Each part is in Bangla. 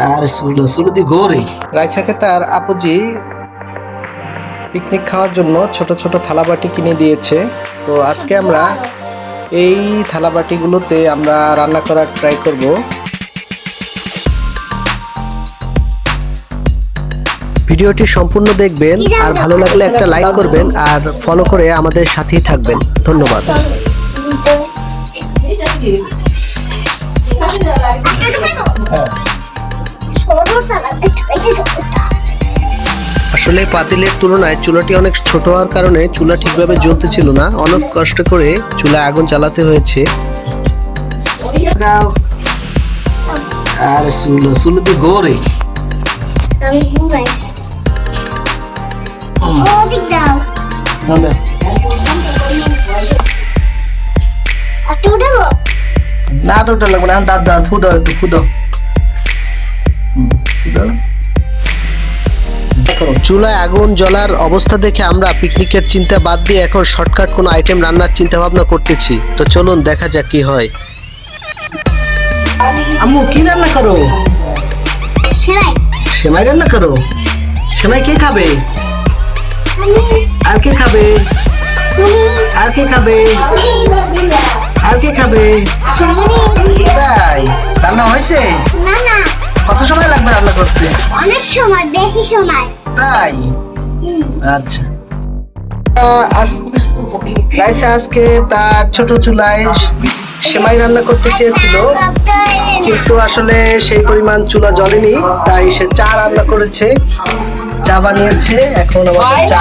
আর সুলো দি গোরে রাইসাকে তার আপুজি পিকনিক খাওয়ার জন্য ছোট ছোট থালাবাটি কিনে দিয়েছে। তো আজকে আমরা এই থালাবাটিগুলোতে আমরা রান্না করার ট্রাই করব। ভিডিওটি সম্পূর্ণ দেখবেন আর ভালো লাগলে একটা লাইক করবেন আর ফলো করে আমাদের সাথেই থাকবেন। ধন্যবাদ। আসলে পাতিলের তুলনায় চুলাটি অনেক ছোট হওয়ার কারণে চুলা ঠিকভাবে জ্বলতেছিল না। অনেক কষ্ট করে চুলায় আগুন জ্বালাতে হয়েছে। আর সুলো দি গোরে না ওটা লাগবে না। দাঁত দাঁত ফুদাও একটু ফুদাও। চুলায় আগুন জ্বলার অবস্থা দেখে আমরা পিকনিকের চিন্তা বাদ দিয়ে এখন শর্টকাট কোনো আইটেম রান্নার চিন্তা ভাবনা করতেছি। তো চলুন দেখা যাক কি হয়। আম্মু কি রান্না করো? সেমাই রান্না করো। সেমাই কে খাবে? আর কে খাবে? আর কে খাবে? আর কে খাবে? তাই রান্না হয়েছে? না। কত সময় লাগবে রান্না করতে? অনেক সময়, বেশি সময়। তাই আচ্ছা। রাইসা আজকে তার ছোট চুলায় সেমাই রান্না করতে চেয়েছিল, কিন্তু আসলে সেই পরিমাণ চুলা জ্বলেনি, তাই সে চা রান্না করেছে, চা বানিয়েছে। এখন আমাদের চা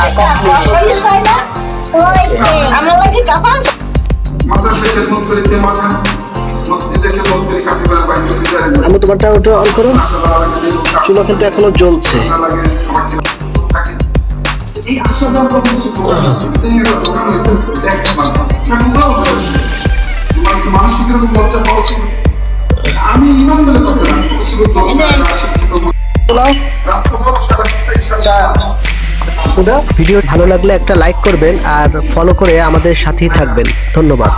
আমি তোমারটা ওটা অন করো। চুলা কিন্তু এখনো জ্বলছে। ভিডিও ভালো লাগলে একটা লাইক করবেন আর ফলো করে আমাদের সাথেই থাকবেন। ধন্যবাদ।